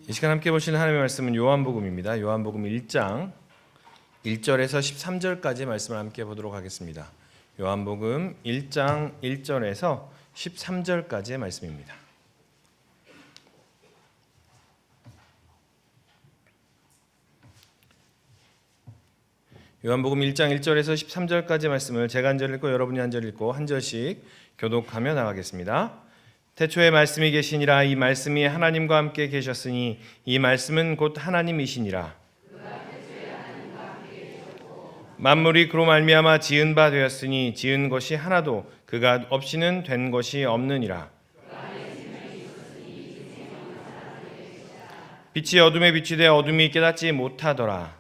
이 시간 함께 보실 하나님의 말씀은 요한복음입니다. 요한복음 1장 1절에서 13절까지 말씀을 함께 보도록 하겠습니다. 요한복음 1장 1절에서 13절까지의 말씀입니다. 요한복음 1장 1절에서 13절까지 말씀을 제가 한 절 읽고 여러분이 한 절 읽고 한 절씩 교독하며 나가겠습니다. 태초에 말씀이 계시니라. 이 말씀이 하나님과 함께 계셨으니 이 말씀은 곧 하나님이시니라. 만물이 그로 말미암아 지은 바 되었으니 지은 것이 하나도 그가 없이는 된 것이 없느니라. 빛이 어둠에 비추되 어둠이 깨닫지 못하더라.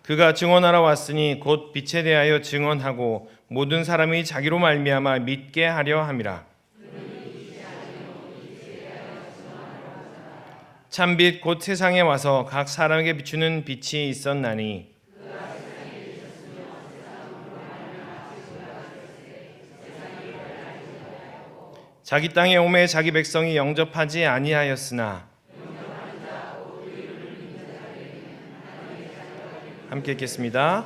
그가 증언하러 왔으니 곧 빛에 대하여 증언하고 모든 사람이 자기로 말미암아 믿게 하려 함이라. 참빛 곧 세상에 와서 각 사람에게 비추는 빛이 있었나니 자기 땅에 오매 자기 백성이 영접하지 아니하였으나 함께 읽겠습니다.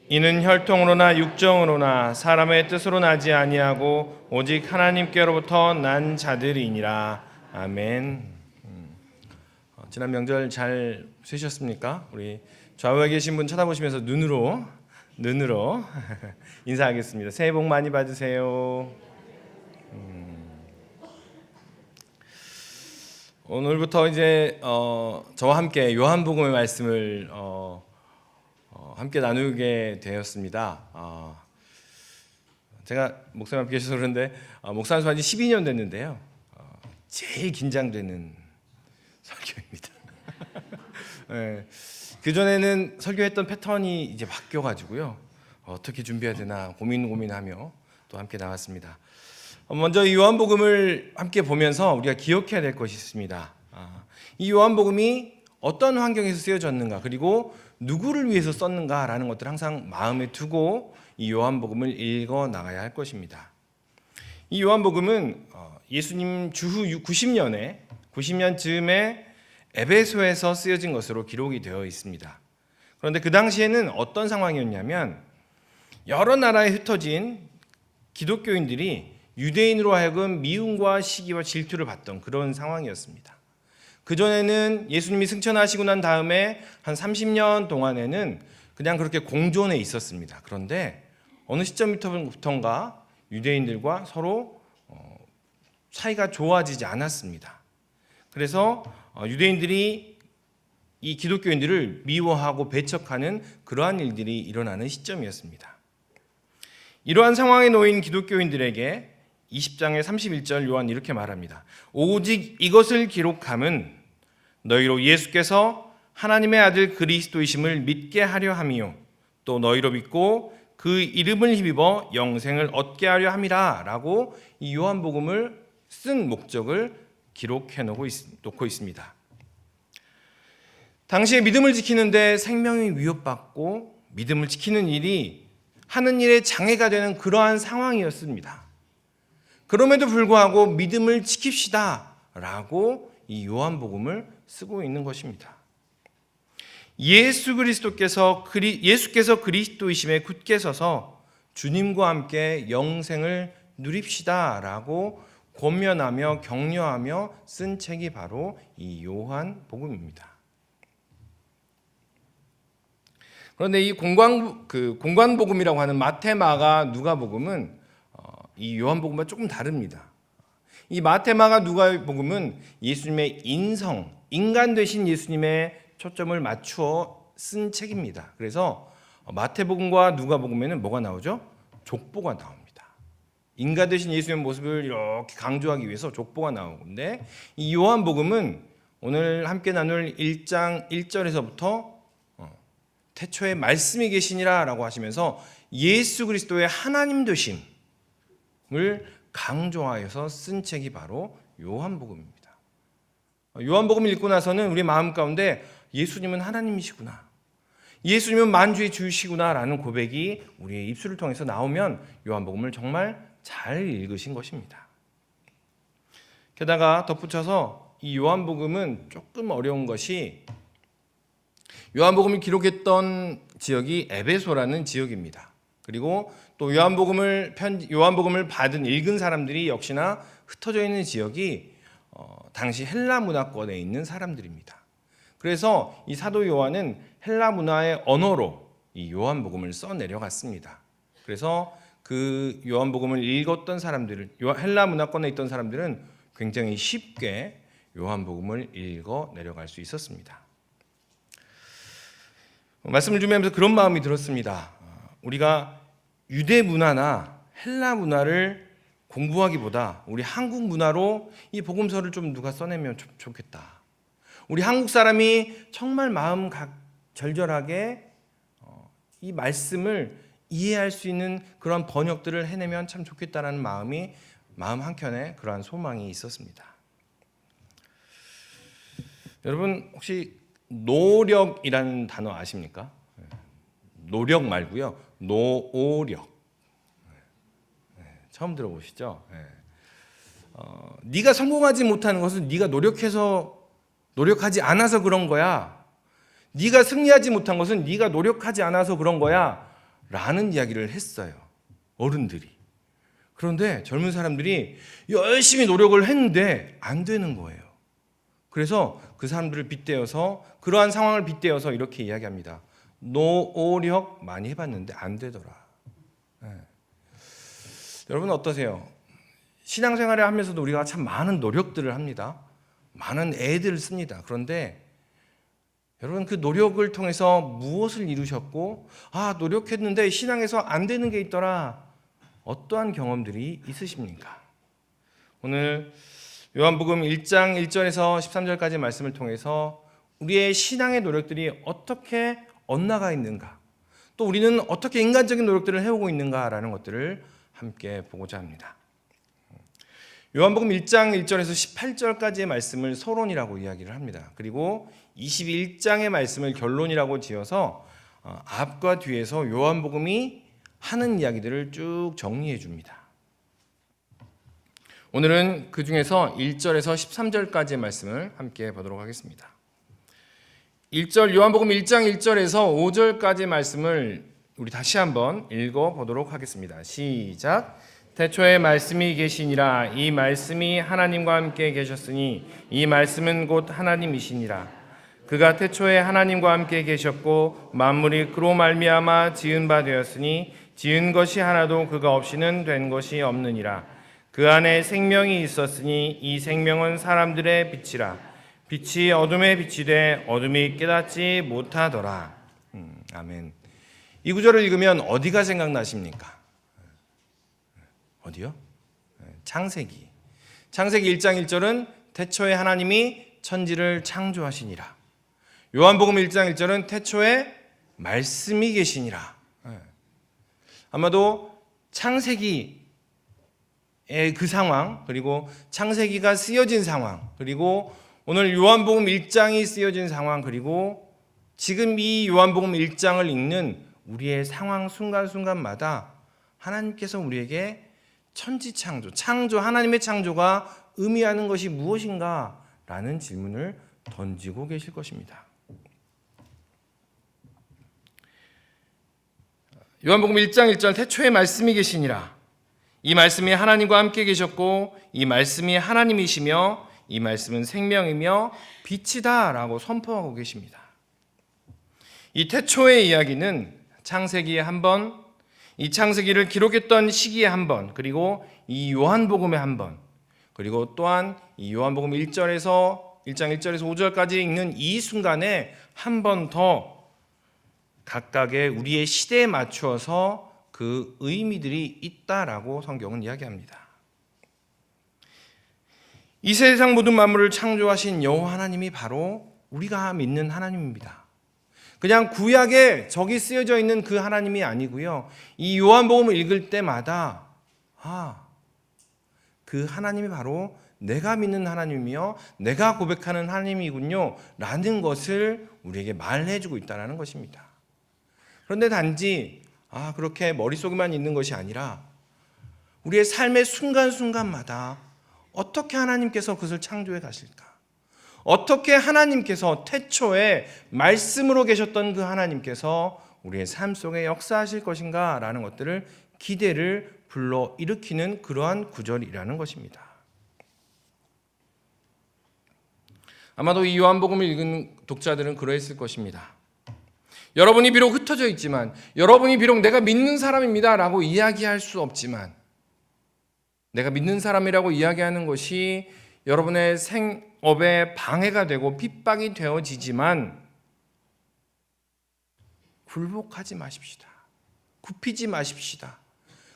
이는 혈통으로나 육정으로나 사람의 뜻으로 나지 아니하고 오직 하나님께로부터 난 자들이니라. 아멘. 지난 명절 잘 쉬셨습니까? 우리 좌우에 계신 분 쳐다보시면서 눈으로 인사하겠습니다. 새해 복 많이 받으세요. 오늘부터 이제 저와 함께 요한복음의 말씀을 함께 나누게 되었습니다. 제가 목사님 함께 계셔서 그런데 목사님 한 지 12년 됐는데요. 제일 긴장되는 설교입니다. 네. 그전에는 설교했던 패턴이 이제 바뀌어가지고요. 어떻게 준비해야 되나 고민하며 또 함께 나왔습니다. 먼저 이 요한복음을 함께 보면서 우리가 기억해야 될 것이 있습니다. 이 요한복음이 어떤 환경에서 쓰여졌는가, 그리고 누구를 위해서 썼는가라는 것들을 항상 마음에 두고 이 요한복음을 읽어 나가야 할 것입니다. 이 요한복음은 예수님 주후 90년 즈음에 에베소에서 쓰여진 것으로 기록이 되어 있습니다. 그런데 그 당시에는 어떤 상황이었냐면 여러 나라에 흩어진 기독교인들이 유대인으로 하여금 미움과 시기와 질투를 받던 그런 상황이었습니다. 그전에는 예수님이 승천하시고 난 다음에 한 30년 동안에는 그냥 그렇게 공존해 있었습니다. 그런데 어느 시점부터인가 유대인들과 서로 사이가 좋아지지 않았습니다. 그래서 유대인들이 이 기독교인들을 미워하고 배척하는 그러한 일들이 일어나는 시점이었습니다. 이러한 상황에 놓인 기독교인들에게 20장의 31절 요한 이렇게 말합니다. 오직 이것을 기록함은 너희로 예수께서 하나님의 아들 그리스도이심을 믿게 하려 함이요 또 너희로 믿고 그 이름을 힘입어 영생을 얻게 하려 함이라 라고 이 요한복음을 쓴 목적을 기록해 놓고 있습니다. 당시에 믿음을 지키는데 생명이 위협받고 믿음을 지키는 일이 하는 일에 장애가 되는 그러한 상황이었습니다. 그럼에도 불구하고 믿음을 지킵시다 라고 이 요한복음을 쓰고 있는 것입니다. 예수께서 그리스도이심에 굳게 서서 주님과 함께 영생을 누립시다 라고 권면하며 격려하며 쓴 책이 바로 이 요한복음입니다. 그런데 이 공관복음이라고 하는 마태, 마가, 누가복음은 이 요한복음과 조금 다릅니다. 이 마태, 마가, 누가복음은 예수님의 인간 되신 예수님의 초점을 맞추어 쓴 책입니다. 그래서 마태복음과 누가복음에는 뭐가 나오죠? 족보가 나옵니다. 인간 되신 예수님의 모습을 이렇게 강조하기 위해서 족보가 나오는데 이 요한복음은 오늘 함께 나눌 1장 1절에서부터 태초에 말씀이 계시니라 라고 하시면서 예수 그리스도의 하나님 되심을 강조하여서 쓴 책이 바로 요한복음입니다. 요한복음을 읽고 나서는 우리 마음 가운데 예수님은 하나님이시구나, 예수님은 만주의 주이시구나 라는 고백이 우리의 입술을 통해서 나오면 요한복음을 정말 잘 읽으신 것입니다. 게다가 덧붙여서 이 요한복음은 조금 어려운 것이 요한복음을 기록했던 지역이 에베소라는 지역입니다. 그리고 또 요한복음을 읽은 사람들이 역시나 흩어져 있는 지역이 당시 헬라 문화권에 있는 사람들입니다. 그래서 이 사도 요한은 헬라 문화의 언어로 이 요한복음을 써 내려갔습니다. 그래서 그 요한복음을 읽었던 사람들은, 헬라 문화권에 있던 사람들은 굉장히 쉽게 요한복음을 읽어 내려갈 수 있었습니다. 말씀을 준비하면서 그런 마음이 들었습니다. 우리가 유대 문화나 헬라 문화를 공부하기보다 우리 한국 문화로 이 복음서를 좀 누가 써내면 좋겠다. 우리 한국 사람이 정말 마음 절절하게 이 말씀을 이해할 수 있는 그런 번역들을 해내면 참 좋겠다라는 마음 한켠에 그러한 소망이 있었습니다. 여러분 혹시 노력이라는 단어 아십니까? 노력 말고요. 노오력. 처음 들어보시죠? 네가 성공하지 못하는 것은 네가 노력하지 않아서 그런 거야. 네가 승리하지 못한 것은 네가 노력하지 않아서 그런 거야. 라는 이야기를 했어요. 어른들이. 그런데 젊은 사람들이 열심히 노력을 했는데 안 되는 거예요. 그래서 그 사람들을 빗대어서 그러한 상황을 빗대어서 이렇게 이야기합니다. 노력 많이 해봤는데 안 되더라. 여러분 어떠세요? 신앙생활을 하면서도 우리가 참 많은 노력들을 합니다. 많은 애들을 씁니다. 그런데 여러분 그 노력을 통해서 무엇을 이루셨고 노력했는데 신앙에서 안 되는 게 있더라. 어떠한 경험들이 있으십니까? 오늘 요한복음 1장 1절에서 13절까지 말씀을 통해서 우리의 신앙의 노력들이 어떻게 엇나가 있는가, 또 우리는 어떻게 인간적인 노력들을 해오고 있는가라는 것들을 함께 보고자 합니다. 요한복음 1장 1절에서 18절까지의 말씀을 서론이라고 이야기를 합니다. 그리고 21장의 말씀을 결론이라고 지어서 앞과 뒤에서 요한복음이 하는 이야기들을 쭉 정리해 줍니다. 오늘은 그 중에서 1절에서 13절까지의 말씀을 함께 보도록 하겠습니다. 1절 요한복음 1장 1절에서 5절까지의 말씀을 우리 다시 한번 읽어 보도록 하겠습니다. 시작. 태초에 말씀이 계시니라. 이 말씀이 하나님과 함께 계셨으니 이 말씀은 곧 하나님이시니라. 그가 태초에 하나님과 함께 계셨고 만물이 그로 말미암아 지은 바 되었으니 지은 것이 하나도 그가 없이는 된 것이 없느니라. 그 안에 생명이 있었으니 이 생명은 사람들의 빛이라. 빛이 어둠에 비치되 어둠이 깨닫지 못하더라. 아멘. 이 구절을 읽으면 어디가 생각나십니까? 어디요? 창세기 1장 1절은 태초에 하나님이 천지를 창조하시니라. 요한복음 1장 1절은 태초에 말씀이 계시니라. 아마도 창세기의 그 상황, 그리고 창세기가 쓰여진 상황, 그리고 오늘 요한복음 1장이 쓰여진 상황, 그리고 지금 이 요한복음 1장을 읽는 우리의 상황 순간순간마다 하나님께서 우리에게 창조, 하나님의 창조가 의미하는 것이 무엇인가? 라는 질문을 던지고 계실 것입니다. 요한복음 1장 1절 태초에 말씀이 계시니라. 이 말씀이 하나님과 함께 계셨고 이 말씀이 하나님이시며 이 말씀은 생명이며 빛이다 라고 선포하고 계십니다. 이 태초의 이야기는 창세기에 한 번, 이 창세기를 기록했던 시기에 한 번, 그리고 이 요한복음에 한 번, 그리고 또한 이 요한복음 1장 1절에서 5절까지 읽는 이 순간에 한 번 더 각각의 우리의 시대에 맞추어서 그 의미들이 있다라고 성경은 이야기합니다. 이 세상 모든 만물을 창조하신 여호와 하나님이 바로 우리가 믿는 하나님입니다. 그냥 구약에 저기 쓰여져 있는 그 하나님이 아니고요. 이 요한복음을 읽을 때마다 그 하나님이 바로 내가 믿는 하나님이며 내가 고백하는 하나님이군요 라는 것을 우리에게 말해주고 있다는 것입니다. 그런데 단지 그렇게 머릿속에만 있는 것이 아니라 우리의 삶의 순간순간마다 어떻게 하나님께서 그것을 창조해 가실까? 어떻게 하나님께서 태초에 말씀으로 계셨던 그 하나님께서 우리의 삶 속에 역사하실 것인가? 라는 것들을 기대를 불러일으키는 그러한 구절이라는 것입니다. 아마도 이 요한복음을 읽은 독자들은 그러했을 것입니다. 여러분이 비록 흩어져 있지만, 여러분이 비록 내가 믿는 사람입니다 라고 이야기할 수 없지만, 내가 믿는 사람이라고 이야기하는 것이 여러분의 생업에 방해가 되고 핍박이 되어지지만 굴복하지 마십시다. 굽히지 마십시다.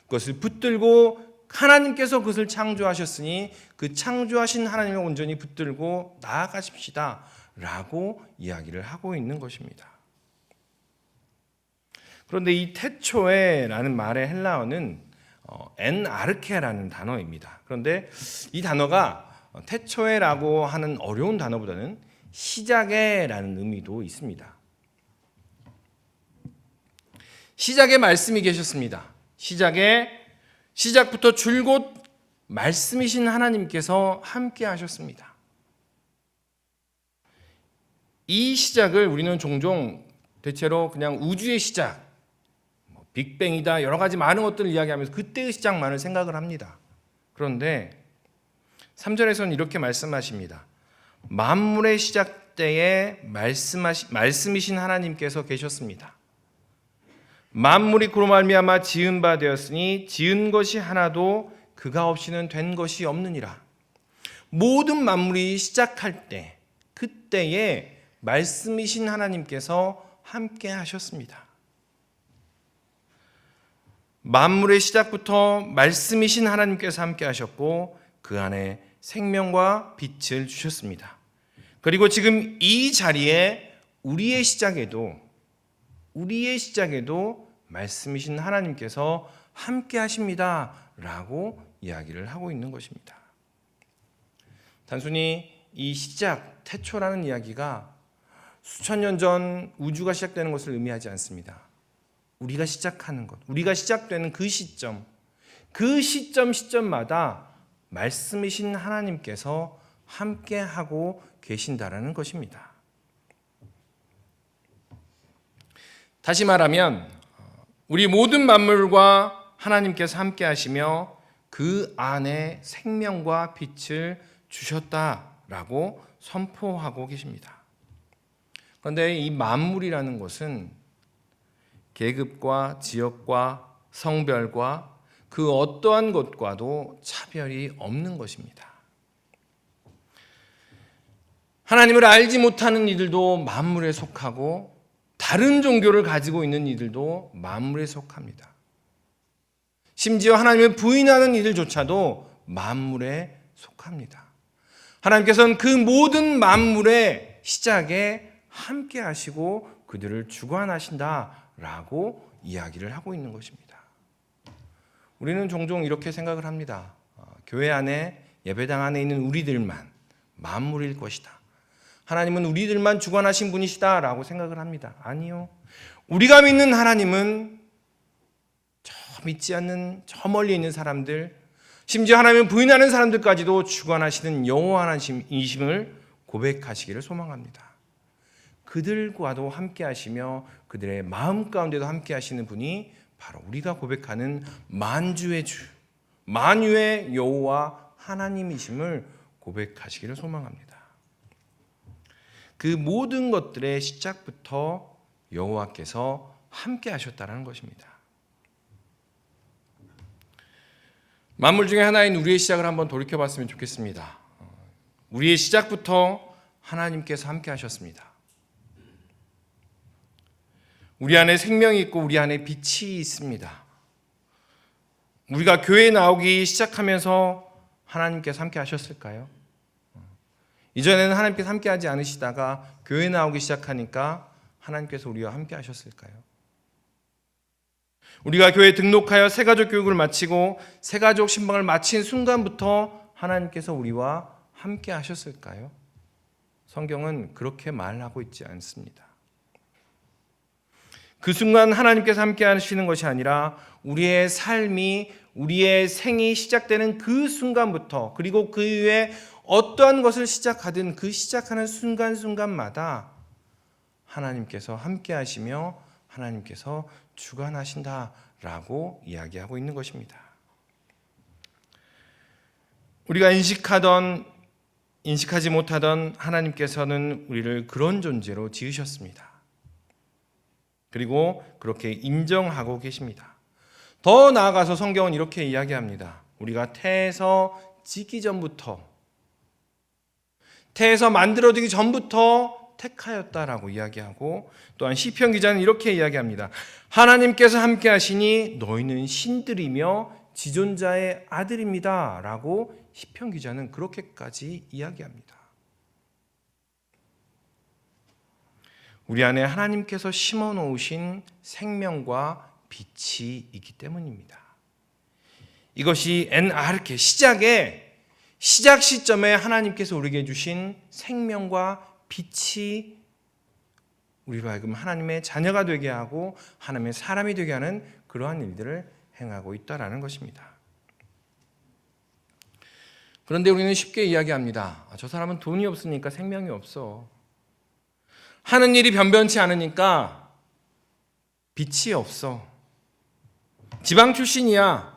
그것을 붙들고 하나님께서 그것을 창조하셨으니 그 창조하신 하나님을 온전히 붙들고 나아가십시다 라고 이야기를 하고 있는 것입니다. 그런데 이 태초에라는 말의 헬라어는 엔아르케라는 단어입니다. 그런데 이 단어가 태초에라고 하는 어려운 단어보다는 시작에라는 의미도 있습니다. 시작에 말씀이 계셨습니다. 시작부터 줄곧 말씀이신 하나님께서 함께 하셨습니다. 이 시작을 우리는 종종 대체로 그냥 우주의 시작, 빅뱅이다, 여러 가지 많은 것들을 이야기하면서 그때의 시작만을 생각을 합니다. 그런데 3절에서는 이렇게 말씀하십니다. 만물의 시작 때에 말씀이신 하나님께서 계셨습니다. 만물이 그로 말미암아 지은 바 되었으니 지은 것이 하나도 그가 없이는 된 것이 없느니라. 모든 만물이 시작할 때, 그때에 말씀이신 하나님께서 함께 하셨습니다. 만물의 시작부터 말씀이신 하나님께서 함께 하셨고 그 안에 생명과 빛을 주셨습니다. 그리고 지금 이 자리에 우리의 시작에도 말씀이신 하나님께서 함께 하십니다 라고 이야기를 하고 있는 것입니다. 단순히 이 시작, 태초라는 이야기가 수천 년 전 우주가 시작되는 것을 의미하지 않습니다. 우리가 시작하는 것, 우리가 시작되는 그 시점마다 말씀이신 하나님께서 함께 하고 계신다라는 것입니다. 다시 말하면 우리 모든 만물과 하나님께서 함께 하시며 그 안에 생명과 빛을 주셨다라고 선포하고 계십니다. 그런데 이 만물이라는 것은 계급과 지역과 성별과 그 어떠한 것과도 차별이 없는 것입니다. 하나님을 알지 못하는 이들도 만물에 속하고 다른 종교를 가지고 있는 이들도 만물에 속합니다. 심지어 하나님을 부인하는 이들조차도 만물에 속합니다. 하나님께서는 그 모든 만물의 시작에 함께 하시고 그들을 주관하신다라고 이야기를 하고 있는 것입니다. 우리는 종종 이렇게 생각을 합니다. 교회 안에, 예배당 안에 있는 우리들만 만물일 것이다. 하나님은 우리들만 주관하신 분이시다라고 생각을 합니다. 아니요. 우리가 믿는 하나님은 저 믿지 않는 저 멀리 있는 사람들, 심지어 하나님을 부인하는 사람들까지도 주관하시는 여호와 하나님이심을 고백하시기를 소망합니다. 그들과도 함께 하시며 그들의 마음 가운데도 함께 하시는 분이 바로 우리가 고백하는 만주의 주, 만유의 여호와 하나님이심을 고백하시기를 소망합니다. 그 모든 것들의 시작부터 여호와께서 함께 하셨다는 것입니다. 만물 중에 하나인 우리의 시작을 한번 돌이켜봤으면 좋겠습니다. 우리의 시작부터 하나님께서 함께 하셨습니다. 우리 안에 생명이 있고 우리 안에 빛이 있습니다. 우리가 교회에 나오기 시작하면서 하나님께서 함께 하셨을까요? 이전에는 하나님께서 함께 하지 않으시다가 교회에 나오기 시작하니까 하나님께서 우리와 함께 하셨을까요? 우리가 교회에 등록하여 새가족 교육을 마치고 새가족 신방을 마친 순간부터 하나님께서 우리와 함께 하셨을까요? 성경은 그렇게 말하고 있지 않습니다. 그 순간 하나님께서 함께 하시는 것이 아니라 우리의 삶이 우리의 생이 시작되는 그 순간부터 그리고 그 이후에 어떠한 것을 시작하든 그 시작하는 순간순간마다 하나님께서 함께 하시며 하나님께서 주관하신다라고 이야기하고 있는 것입니다. 우리가 인식하지 못하던 하나님께서는 우리를 그런 존재로 지으셨습니다. 그리고 그렇게 인정하고 계십니다. 더 나아가서 성경은 이렇게 이야기합니다. 우리가 태에서 지기 전부터, 태에서 만들어지기 전부터 택하였다라고 이야기하고, 또한 시편 기자는 이렇게 이야기합니다. 하나님께서 함께 하시니 너희는 신들이며 지존자의 아들입니다 라고 시편 기자는 그렇게까지 이야기합니다. 우리 안에 하나님께서 심어 놓으신 생명과 빛이 있기 때문입니다. 이것이 엔아르케 시작 시점에 하나님께서 우리에게 주신 생명과 빛이 우리로 하여금 하나님의 자녀가 되게 하고 하나님의 사람이 되게 하는 그러한 일들을 행하고 있다라는 것입니다. 그런데 우리는 쉽게 이야기합니다. 저 사람은 돈이 없으니까 생명이 없어. 하는 일이 변변치 않으니까 빛이 없어. 지방 출신이야.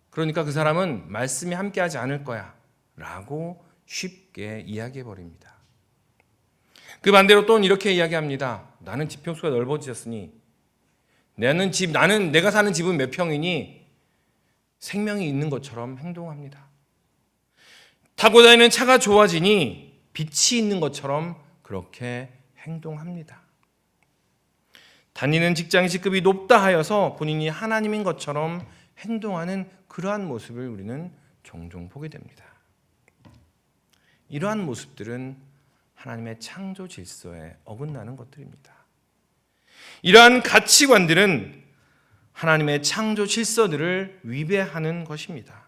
그러니까 그 사람은 말씀이 함께하지 않을 거야 라고 쉽게 이야기해 버립니다. 그 반대로 또는 이렇게 이야기합니다. 나는 집 평수가 넓어졌으니 나는 내가 사는 집은 몇 평이니 생명이 있는 것처럼 행동합니다. 타고 다니는 차가 좋아지니 빛이 있는 것처럼 그렇게 행동합니다. 다니는 직장의 직급이 높다 하여서 본인이 하나님인 것처럼 행동하는 그러한 모습을 우리는 종종 보게 됩니다. 이러한 모습들은 하나님의 창조 질서에 어긋나는 것들입니다. 이러한 가치관들은 하나님의 창조 질서들을 위배하는 것입니다.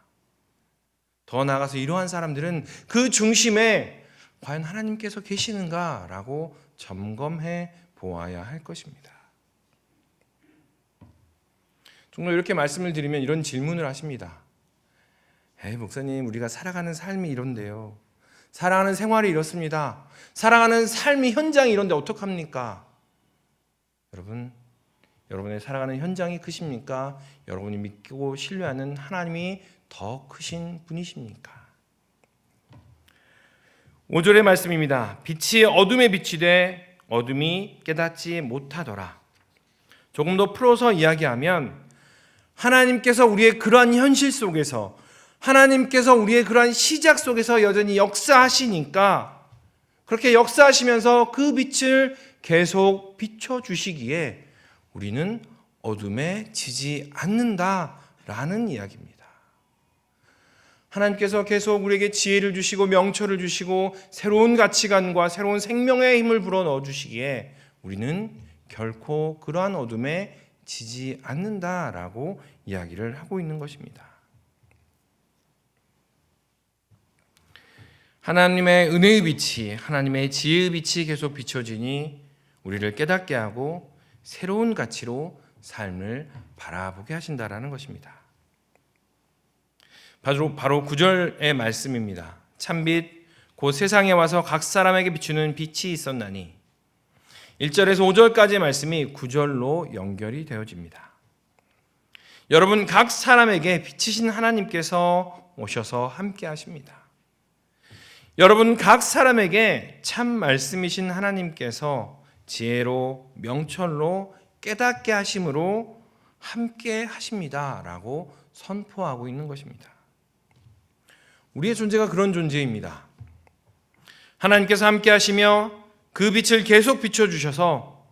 더 나아가서 이러한 사람들은 그 중심에 과연 하나님께서 계시는가라고 점검해 보아야 할 것입니다. 종종 이렇게 말씀을 드리면 이런 질문을 하십니다. 목사님, 우리가 살아가는 삶이 이런데요. 살아가는 생활이 이렇습니다. 살아가는 삶이 현장이 이런데 어떡합니까? 여러분의 살아가는 현장이 크십니까? 여러분이 믿고 신뢰하는 하나님이 더 크신 분이십니까? 5절의 말씀입니다. 빛이 어둠에 비치되 어둠이 깨닫지 못하더라. 조금 더 풀어서 이야기하면 하나님께서 우리의 그러한 현실 속에서 하나님께서 우리의 그러한 시작 속에서 여전히 역사하시니까 그렇게 역사하시면서 그 빛을 계속 비춰주시기에 우리는 어둠에 지지 않는다라는 이야기입니다. 하나님께서 계속 우리에게 지혜를 주시고 명철을 주시고 새로운 가치관과 새로운 생명의 힘을 불어넣어 주시기에 우리는 결코 그러한 어둠에 지지 않는다라고 이야기를 하고 있는 것입니다. 하나님의 은혜의 빛이, 하나님의 지혜의 빛이 계속 비춰지니 우리를 깨닫게 하고 새로운 가치로 삶을 바라보게 하신다라는 것입니다. 바로 9절의 말씀입니다. 참빛 곧 세상에 와서 각 사람에게 비추는 빛이 있었나니 1절에서 5절까지의 말씀이 9절로 연결이 되어집니다. 여러분, 각 사람에게 빛이신 하나님께서 오셔서 함께 하십니다. 여러분, 각 사람에게 참 말씀이신 하나님께서 지혜로 명철로 깨닫게 하심으로 함께 하십니다라고 선포하고 있는 것입니다. 우리의 존재가 그런 존재입니다. 하나님께서 함께 하시며 그 빛을 계속 비춰주셔서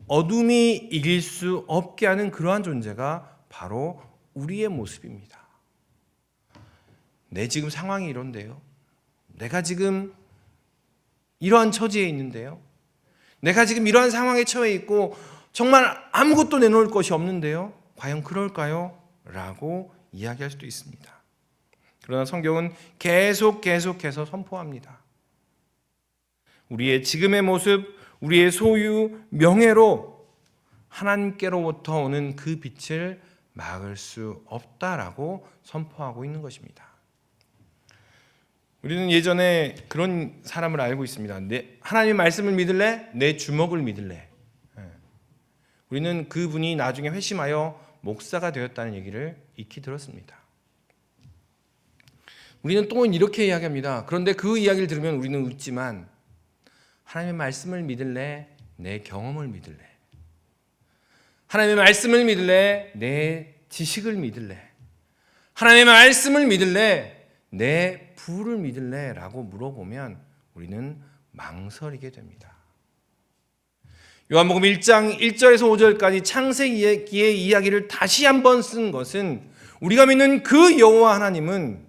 어둠이 이길 수 없게 하는 그러한 존재가 바로 우리의 모습입니다. 내 지금 상황이 이런데요. 내가 지금 이러한 처지에 있는데요. 내가 지금 이러한 상황에 처해 있고 정말 아무것도 내놓을 것이 없는데요. 과연 그럴까요? 라고 이야기할 수도 있습니다. 그러나 성경은 계속해서 선포합니다. 우리의 지금의 모습, 우리의 소유, 명예로 하나님께로부터 오는 그 빛을 막을 수 없다라고 선포하고 있는 것입니다. 우리는 예전에 그런 사람을 알고 있습니다. 하나님의 말씀을 믿을래? 내 주먹을 믿을래? 우리는 그분이 나중에 회심하여 목사가 되었다는 얘기를 익히 들었습니다. 우리는 또 이렇게 이야기합니다. 그런데 그 이야기를 들으면 우리는 웃지만 하나님의 말씀을 믿을래? 내 경험을 믿을래? 하나님의 말씀을 믿을래? 내 지식을 믿을래? 하나님의 말씀을 믿을래? 내 부를 믿을래? 라고 물어보면 우리는 망설이게 됩니다. 요한복음 1장 1절에서 5절까지 창세기의 이야기를 다시 한번 쓴 것은 우리가 믿는 그 여호와 하나님은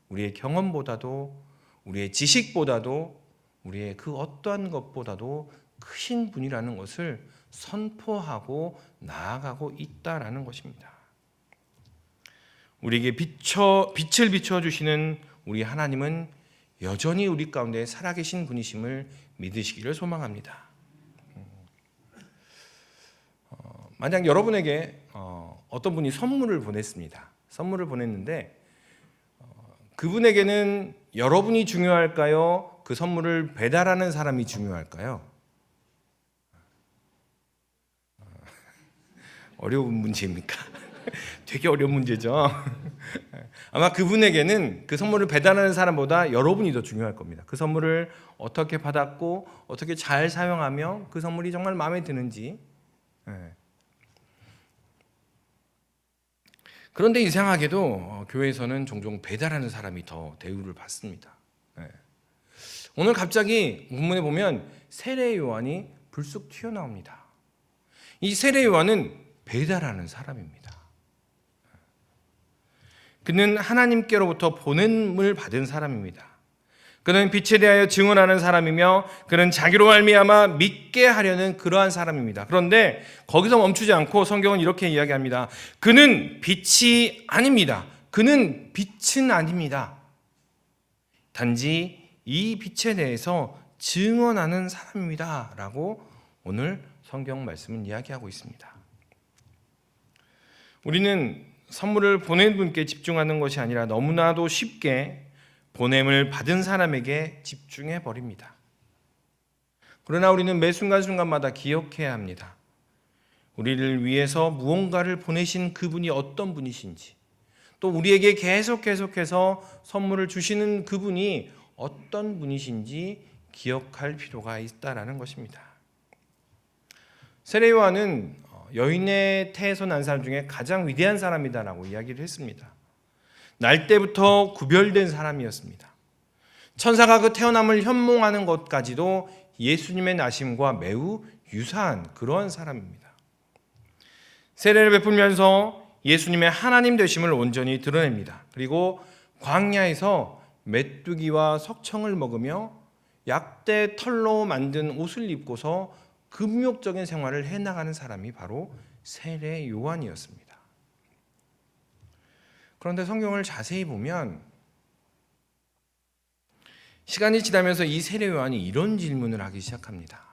우리의 경험보다도 우리의 지식보다도 우리의 그 어떠한 것보다도 크신 분이라는 것을 선포하고 나아가고 있다라는 것입니다. 우리에게 빛을 비춰주시는 우리 하나님은 여전히 우리 가운데 살아계신 분이심을 믿으시기를 소망합니다. 만약 여러분에게 어떤 분이 선물을 보냈습니다. 선물을 보냈는데 그분에게는 여러분이 중요할까요? 그 선물을 배달하는 사람이 중요할까요? 어려운 문제입니까? 되게 어려운 문제죠. 아마 그분에게는 그 선물을 배달하는 사람보다 여러분이 더 중요할 겁니다. 그 선물을 어떻게 받았고 어떻게 잘 사용하며 그 선물이 정말 마음에 드는지. 그런데 이상하게도 교회에서는 종종 배달하는 사람이 더 대우를 받습니다. 오늘 갑자기 본문에 보면 세례 요한이 불쑥 튀어나옵니다. 이 세례 요한은 배달하는 사람입니다. 그는 하나님께로부터 보냄을 받은 사람입니다. 그는 빛에 대하여 증언하는 사람이며 그는 자기로 말미암아 믿게 하려는 그러한 사람입니다. 그런데 거기서 멈추지 않고 성경은 이렇게 이야기합니다. 그는 빛이 아닙니다. 그는 빛은 아닙니다. 단지 이 빛에 대해서 증언하는 사람입니다. 라고 오늘 성경 말씀은 이야기하고 있습니다. 우리는 선물을 보낸 분께 집중하는 것이 아니라 너무나도 쉽게 보냄을 받은 사람에게 집중해 버립니다. 그러나 우리는 매 순간순간마다 기억해야 합니다. 우리를 위해서 무언가를 보내신 그분이 어떤 분이신지, 또 우리에게 계속해서 선물을 주시는 그분이 어떤 분이신지 기억할 필요가 있다라는 것입니다. 세례 요한은 여인의 태에서 난 사람 중에 가장 위대한 사람이다라고 이야기를 했습니다. 날 때부터 구별된 사람이었습니다. 천사가 그 태어남을 현몽하는 것까지도 예수님의 나심과 매우 유사한 그러한 사람입니다. 세례를 베풀면서 예수님의 하나님 되심을 온전히 드러냅니다. 그리고 광야에서 메뚜기와 석청을 먹으며 약대 털로 만든 옷을 입고서 금욕적인 생활을 해나가는 사람이 바로 세례 요한이었습니다. 그런데 성경을 자세히 보면 시간이 지나면서 이 세례 요한이 이런 질문을 하기 시작합니다.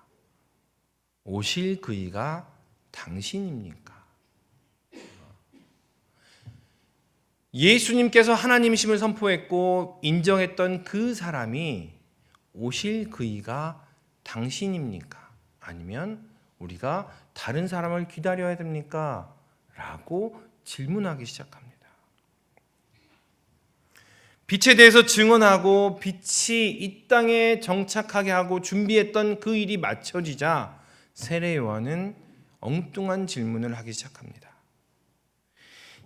오실 그이가 당신입니까? 예수님께서 하나님이심을 선포했고 인정했던 그 사람이 오실 그이가 당신입니까? 아니면 우리가 다른 사람을 기다려야 됩니까? 라고 질문하기 시작합니다. 빛에 대해서 증언하고 빛이 이 땅에 정착하게 하고 준비했던 그 일이 맞춰지자 세례 요한은 엉뚱한 질문을 하기 시작합니다.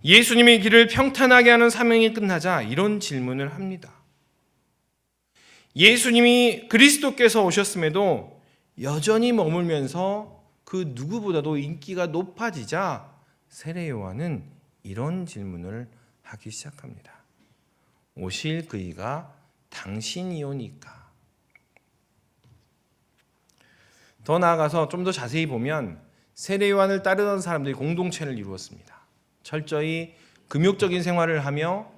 예수님의 길을 평탄하게 하는 사명이 끝나자 이런 질문을 합니다. 예수님이 그리스도께서 오셨음에도 여전히 머물면서 그 누구보다도 인기가 높아지자 세례 요한은 이런 질문을 하기 시작합니다. 오실 그이가 당신이오니까. 더 나아가서 좀 더 자세히 보면 세례 요한을 따르던 사람들이 공동체를 이루었습니다. 철저히 금욕적인 생활을 하며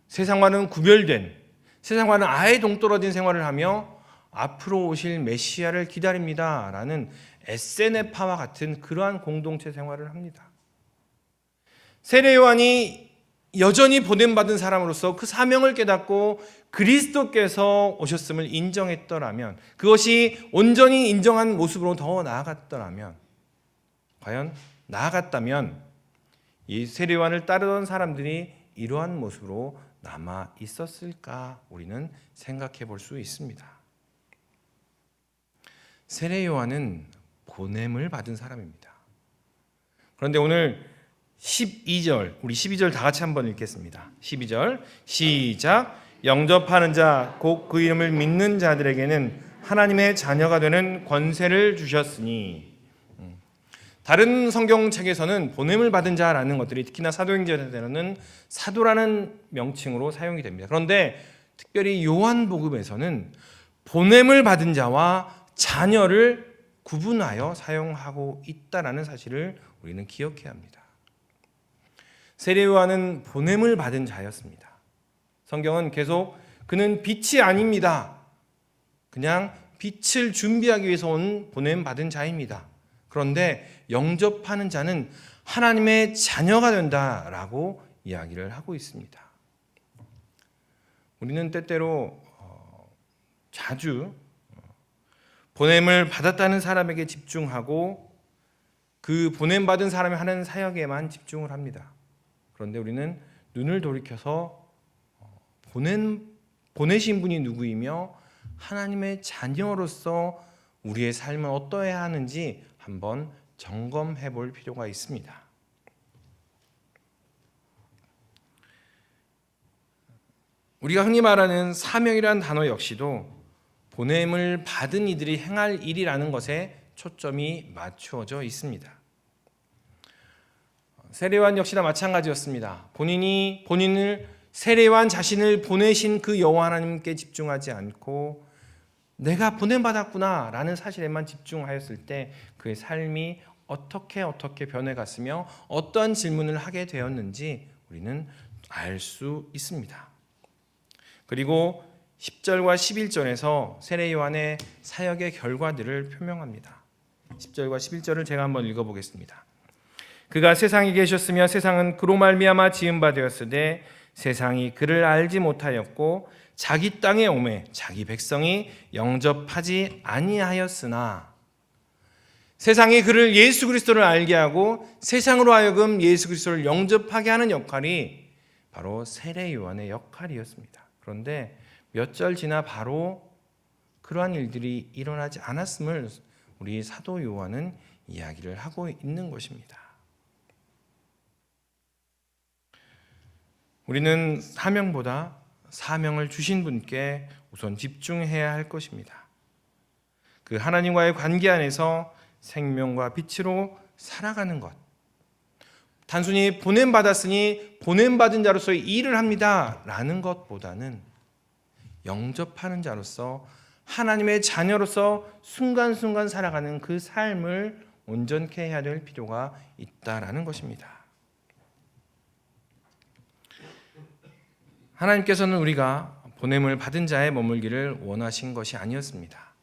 세상과는 구별된, 세상과는 아예 동떨어진 생활을 하며 앞으로 오실 메시아를 기다립니다 라는 에세네파와 같은 그러한 공동체 생활을 합니다. 세례 요한이 여전히 보냄받은 사람으로서 그 사명을 깨닫고 그리스도께서 오셨음을 인정했더라면, 그것이 온전히 인정한 모습으로 더 나아갔더라면, 과연 나아갔다면 이 세례 요한을 따르던 사람들이 이러한 모습으로 남아 있었을까 우리는 생각해 볼 수 있습니다. 세례 요한은 보냄을 받은 사람입니다. 그런데 오늘 12절, 우리 12절 다 같이 한번 읽겠습니다. 12절 시작. 영접하는 자 곧 그 이름을 믿는 자들에게는 하나님의 자녀가 되는 권세를 주셨으니. 다른 성경책에서는 보냄을 받은 자라는 것들이 특히나 사도행전에서는 사도라는 명칭으로 사용이 됩니다. 그런데 특별히 요한복음에서는 보냄을 받은 자와 자녀를 구분하여 사용하고 있다라는 사실을 우리는 기억해야 합니다. 세례 요한은 보냄을 받은 자였습니다. 성경은 계속 그는 빛이 아닙니다. 그냥 빛을 준비하기 위해서 온 보냄 받은 자입니다. 그런데 영접하는 자는 하나님의 자녀가 된다라고 이야기를 하고 있습니다. 우리는 때때로 자주 보냄을 받았다는 사람에게 집중하고 그 보냄받은 사람이 하는 사역에만 집중을 합니다. 그런데 우리는 눈을 돌이켜서 보내신 분이 누구이며 하나님의 자녀로서 우리의 삶은 어떠해야 하는지 한번 점검해 볼 필요가 있습니다. 우리가 흔히 말하는 사명이라는 단어 역시도 보냄을 받은 이들이 행할 일이라는 것에 초점이 맞추어져 있습니다. 세례 요한 역시나 마찬가지였습니다. 본인을 세례 요한 자신을 보내신 그 여호와 하나님께 집중하지 않고 내가 보냄받았구나 라는 사실에만 집중하였을 때 그의 삶이 어떻게 변해갔으며 어떠한 질문을 하게 되었는지 우리는 알 수 있습니다. 그리고 10절과 11절에서 세례 요한의 사역의 결과들을 표명합니다. 10절과 11절을 제가 한번 읽어보겠습니다. 그가 세상에 계셨으며 세상은 그로 말미암아 지은 바 되었으되 세상이 그를 알지 못하였고 자기 땅에 오매 자기 백성이 영접하지 아니하였으나. 세상이 그를 예수 그리스도를 알게 하고 세상으로 하여금 예수 그리스도를 영접하게 하는 역할이 바로 세례 요한의 역할이었습니다. 그런데 몇 절 지나 바로 그러한 일들이 일어나지 않았음을 우리 사도 요한은 이야기를 하고 있는 것입니다. 우리는 사명보다 사명을 주신 분께 우선 집중해야 할 것입니다. 그 하나님과의 관계 안에서 생명과 빛으로 살아가는 것. 단순히 보냄받았으니 보냄받은 자로서의 일을 합니다 라는 것보다는 영접하는 자로서 하나님의 자녀로서 순간순간 살아가는 그 삶을 온전케 해야 될 필요가 있다라는 것입니다. 하나님께서는 우리가 보냄을 받은 자에 머물기를 원하신 것이 아니었습니다.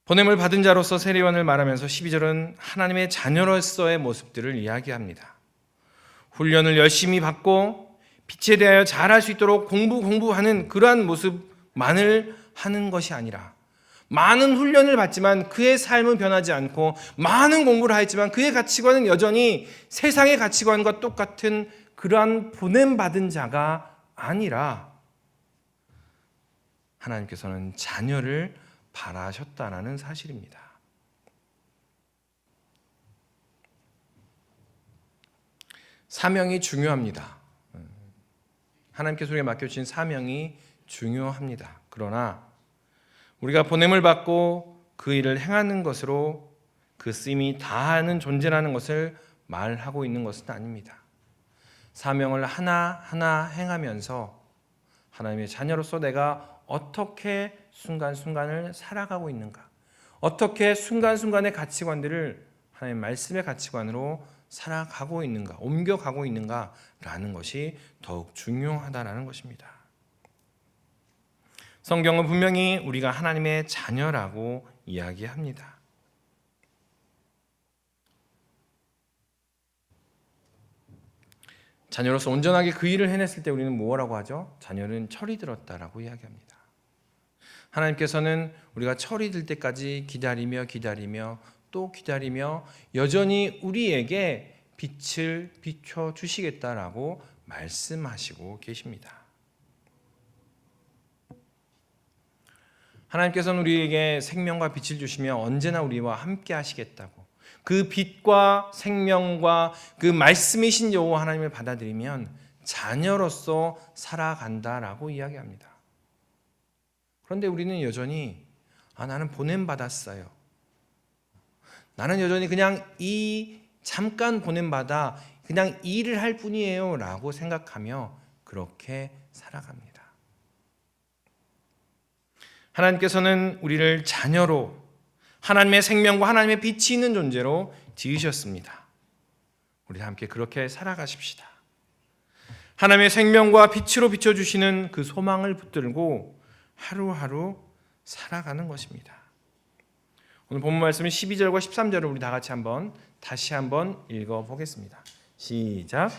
보냄을 받은 자로서 세례 요한을 말하면서 12절은 하나님의 자녀로서의 모습들을 이야기합니다. 훈련을 열심히 받고 빛에 대하여 잘할 수 있도록 공부하는 그러한 모습만을 하는 것이 아니라 많은 훈련을 받지만 그의 삶은 변하지 않고 많은 공부를 하였지만 그의 가치관은 여전히 세상의 가치관과 똑같은 그러한 보냄받은 자가 아니라 하나님께서는 자녀를 바라셨다는 사실입니다. 사명이 중요합니다. 하나님께서 우리에게 맡겨주신 사명이 중요합니다. 그러나 우리가 보냄을 받고 그 일을 행하는 것으로 그 쓰임이 다하는 존재라는 것을 말하고 있는 것은 아닙니다. 사명을 하나하나 행하면서 하나님의 자녀로서 내가 어떻게 순간순간을 살아가고 있는가, 어떻게 순간순간의 가치관들을 하나님의 말씀의 가치관으로 살아가고 있는가, 옮겨가고 있는가라는 것이 더욱 중요하다는 것입니다. 성경은 분명히 우리가 하나님의 자녀라고 이야기합니다. 자녀로서 온전하게 그 일을 해냈을 때 우리는 뭐라고 하죠? 자녀는 철이 들었다라고 이야기합니다. 하나님께서는 우리가 철이 들 때까지 기다리며 또 기다리며 여전히 우리에게 빛을 비춰 주시겠다라고 말씀하시고 계십니다. 하나님께서는 우리에게 생명과 빛을 주시며 언제나 우리와 함께 하시겠다고, 그 빛과 생명과 그 말씀이신 여호와 하나님을 받아들이면 자녀로서 살아간다라고 이야기합니다. 그런데 우리는 여전히 나는 보냄받았어요. 나는 여전히 그냥 잠깐 보냄받아 그냥 일을 할 뿐이에요 라고 생각하며 그렇게 살아갑니다. 하나님께서는 우리를 자녀로, 하나님의 생명과 하나님의 빛이 있는 존재로 지으셨습니다. 우리 함께 그렇게 살아가십시다. 하나님의 생명과 빛으로 비춰주시는 그 소망을 붙들고 하루하루 살아가는 것입니다. 오늘 본문 말씀은 12절과 13절을 우리 다 같이 다시 한번 읽어보겠습니다. 시작.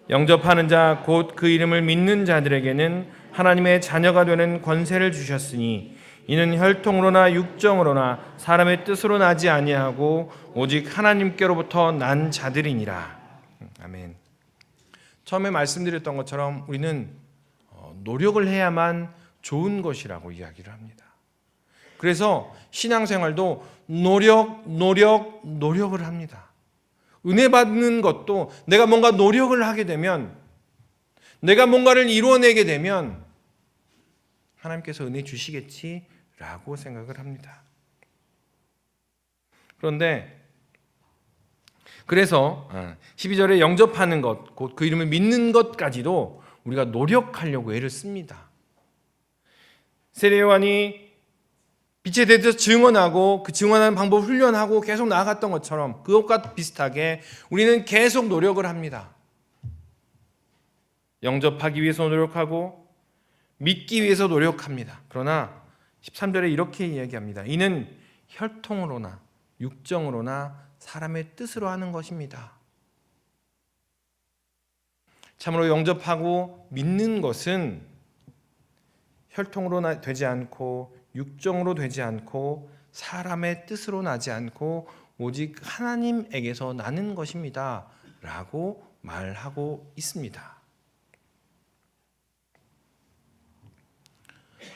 영접하는 자 곧 그 이름을 믿는 자들에게는 하나님의 자녀가 되는 권세를 주셨으니 이는 혈통으로나 육정으로나 사람의 뜻으로 나지 아니하고 오직 하나님께로부터 난 자들이니라. 아멘. 처음에 말씀드렸던 것처럼 우리는 노력을 해야만 좋은 것이라고 이야기를 합니다. 그래서 신앙생활도 노력을 합니다. 은혜 받는 것도 내가 뭔가 노력을 하게 되면, 내가 뭔가를 이루어내게 되면 하나님께서 은혜 주시겠지라고 생각을 합니다. 그래서 12절에 영접하는 것, 곧 그 이름을 믿는 것까지도 우리가 노력하려고 애를 씁니다. 세례 요한이 빛에 대해서 증언하고 그 증언하는 방법을 훈련하고 계속 나아갔던 것처럼 그것과 비슷하게 우리는 계속 노력을 합니다. 영접하기 위해서 노력하고 믿기 위해서 노력합니다. 그러나 13절에 이렇게 이야기합니다. 이는 혈통으로나 육정으로나 사람의 뜻으로 하는 것입니다. 참으로 영접하고 믿는 것은 혈통으로 되지 않고 육정으로 되지 않고 사람의 뜻으로 나지 않고 오직 하나님에게서 나는 것입니다 라고 말하고 있습니다.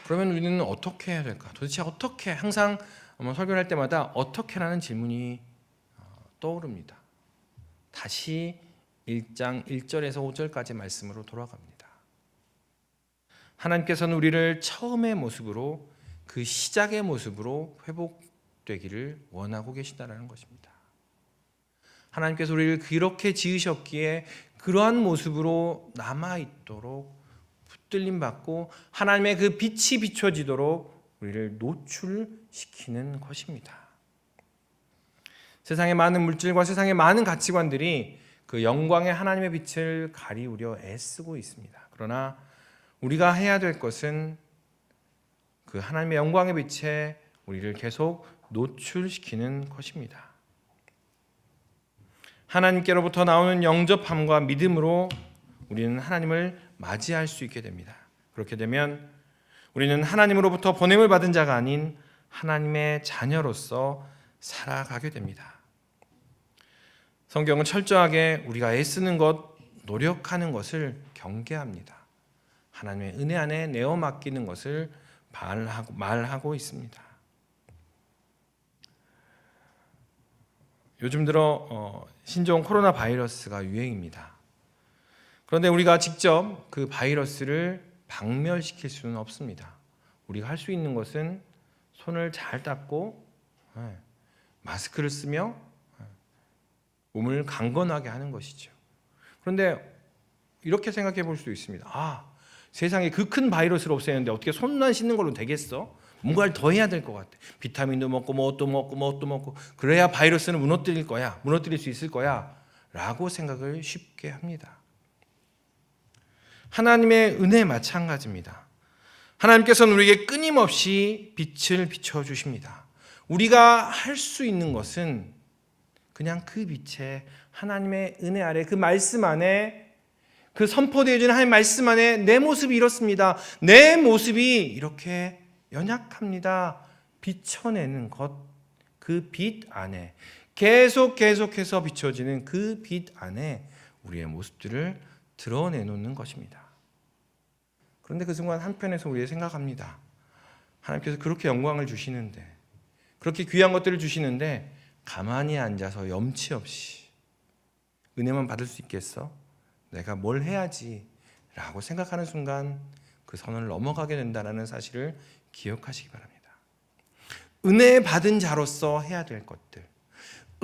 그러면 우리는 어떻게 해야 될까? 도대체 어떻게, 항상 설교를 할 때마다 어떻게라는 질문이 떠오릅니다. 다시 1장 1절에서 5절까지 말씀으로 돌아갑니다. 하나님께서는 우리를 처음의 모습으로, 그 시작의 모습으로 회복되기를 원하고 계시다는 것입니다. 하나님께서 우리를 그렇게 지으셨기에 그러한 모습으로 남아있도록 붙들림 받고 하나님의 그 빛이 비춰지도록 우리를 노출시키는 것입니다. 세상의 많은 물질과 세상의 많은 가치관들이 그 영광의 하나님의 빛을 가리우려 애쓰고 있습니다. 그러나 우리가 해야 될 것은 그 하나님의 영광의 빛에 우리를 계속 노출시키는 것입니다. 하나님께로부터 나오는 영접함과 믿음으로 우리는 하나님을 맞이할 수 있게 됩니다. 그렇게 되면 우리는 하나님으로부터 보냄을 받은 자가 아닌 하나님의 자녀로서 살아가게 됩니다. 성경은 철저하게 우리가 애쓰는 것, 노력하는 것을 경계합니다. 하나님의 은혜 안에 내어 맡기는 것을 말하고 있습니다. 요즘 들어 신종 코로나 바이러스가 유행입니다. 그런데 우리가 직접 그 바이러스를 박멸시킬 수는 없습니다. 우리가 할 수 있는 것은 손을 잘 닦고 마스크를 쓰며 몸을 강건하게 하는 것이죠. 그런데 이렇게 생각해 볼 수 있습니다. 세상에 그 큰 바이러스를 없애는데 어떻게 손만 씻는 걸로 되겠어? 뭔가를 더 해야 될 것 같아. 비타민도 먹고 뭣도 먹고 그래야 바이러스는 무너뜨릴 수 있을 거야 라고 생각을 쉽게 합니다. 하나님의 은혜 마찬가지입니다. 하나님께서는 우리에게 끊임없이 빛을 비춰주십니다. 우리가 할 수 있는 것은 그냥 그 빛에, 하나님의 은혜 아래, 그 말씀 안에 그 선포되어지는 하나님의 말씀 안에 내 모습이 이렇습니다. 내 모습이 이렇게 연약합니다. 비춰내는 것, 그 빛 안에 계속해서 비춰지는 그 빛 안에 우리의 모습들을 드러내놓는 것입니다. 그런데 그 순간 한편에서 우리가 생각합니다. 하나님께서 그렇게 영광을 주시는데, 그렇게 귀한 것들을 주시는데 가만히 앉아서 염치 없이 은혜만 받을 수 있겠어? 내가 뭘 해야지? 라고 생각하는 순간 그 선을 넘어가게 된다는 사실을 기억하시기 바랍니다. 은혜 받은 자로서 해야 될 것들,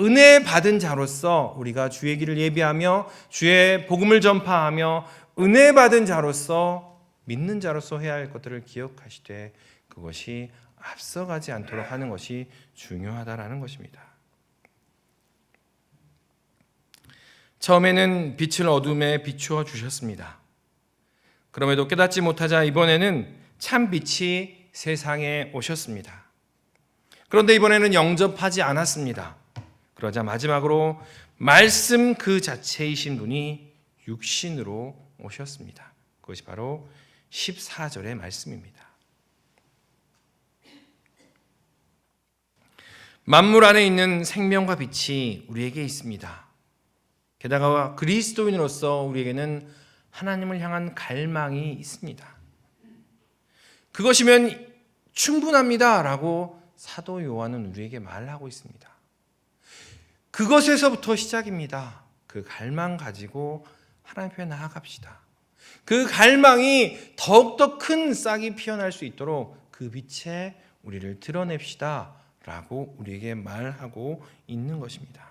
은혜 받은 자로서 우리가 주의 길을 예비하며 주의 복음을 전파하며 은혜 받은 자로서 믿는 자로서 해야 할 것들을 기억하시되 그것이 앞서가지 않도록 하는 것이 중요하다라는 것입니다. 처음에는 빛을 어둠에 비추어 주셨습니다. 그럼에도 깨닫지 못하자 이번에는 참 빛이 세상에 오셨습니다. 그런데 이번에는 영접하지 않았습니다. 그러자 마지막으로 말씀 그 자체이신 분이 육신으로 오셨습니다. 그것이 바로 14절의 말씀입니다. 만물 안에 있는 생명과 빛이 우리에게 있습니다. 게다가 그리스도인으로서 우리에게는 하나님을 향한 갈망이 있습니다. 그것이면 충분합니다 라고 사도 요한은 우리에게 말하고 있습니다. 그것에서부터 시작입니다. 그 갈망 가지고 하나님 앞에 나아갑시다. 그 갈망이 더욱더 큰 싹이 피어날 수 있도록 그 빛에 우리를 드러냅시다 라고 우리에게 말하고 있는 것입니다.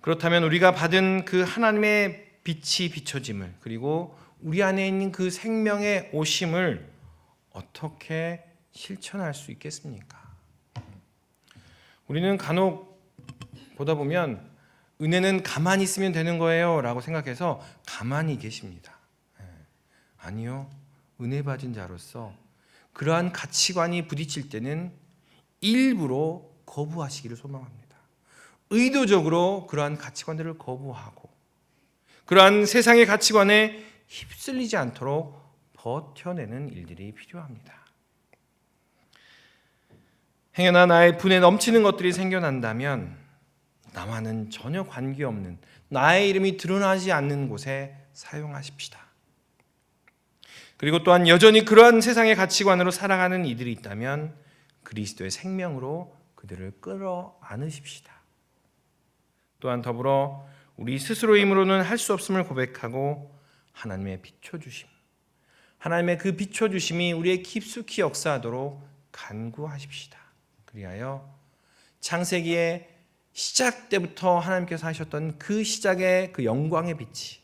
그렇다면 우리가 받은 그 하나님의 빛이 비춰짐을, 그리고 우리 안에 있는 그 생명의 오심을 어떻게 실천할 수 있겠습니까? 우리는 간혹 보다 보면 은혜는 가만히 있으면 되는 거예요 라고 생각해서 가만히 계십니다. 아니요, 은혜 받은 자로서 그러한 가치관이 부딪힐 때는 일부러 거부하시기를 소망합니다. 의도적으로 그러한 가치관들을 거부하고 그러한 세상의 가치관에 휩쓸리지 않도록 버텨내는 일들이 필요합니다. 행여나 나의 분에 넘치는 것들이 생겨난다면 나와는 전혀 관계없는 나의 이름이 드러나지 않는 곳에 사용하십시다. 그리고 또한 여전히 그러한 세상의 가치관으로 살아가는 이들이 있다면 그리스도의 생명으로 그들을 끌어안으십시다. 또한 더불어 우리 스스로의 힘으로는 할 수 없음을 고백하고 하나님의 비춰주심, 하나님의 그 비춰주심이 우리의 깊숙이 역사하도록 간구하십시다. 그리하여 창세기의 시작 때부터 하나님께서 하셨던 그 시작의 그 영광의 빛이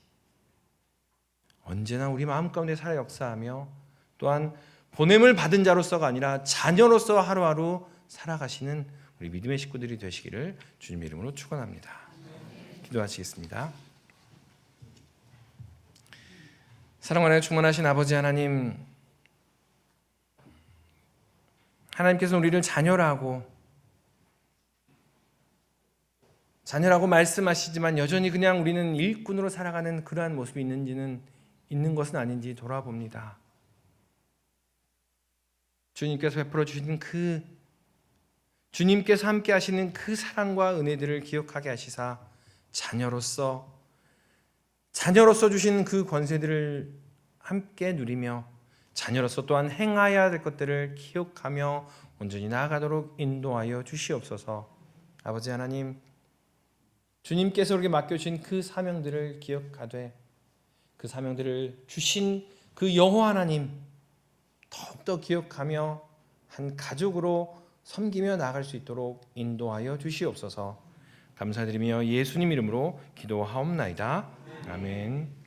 언제나 우리 마음 가운데 살아 역사하며 또한 보냄을 받은 자로서가 아니라 자녀로서 하루하루 살아가시는 우리 믿음의 식구들이 되시기를 주님의 이름으로 축원합니다. 기도하시겠습니다. 사랑 안에 충만하신 아버지 하나님, 하나님께서 우리를 자녀라고 말씀하시지만 여전히 그냥 우리는 일꾼으로 살아가는 그러한 모습이 있는 것은 아닌지 돌아봅니다. 주님께서 베풀어 주시는 주님께서 함께 하시는 그 사랑과 은혜들을 기억하게 하시사 자녀로서 주신 그 권세들을 함께 누리며 자녀로서 또한 행하여야 될 것들을 기억하며 온전히 나아가도록 인도하여 주시옵소서. 아버지 하나님, 주님께서 우리에게 맡겨주신 그 사명들을 기억하되 그 사명들을 주신 그 여호와 하나님 더욱더 기억하며 한 가족으로 섬기며 나아갈 수 있도록 인도하여 주시옵소서. 감사드리며 예수님 이름으로 기도하옵나이다. 아멘.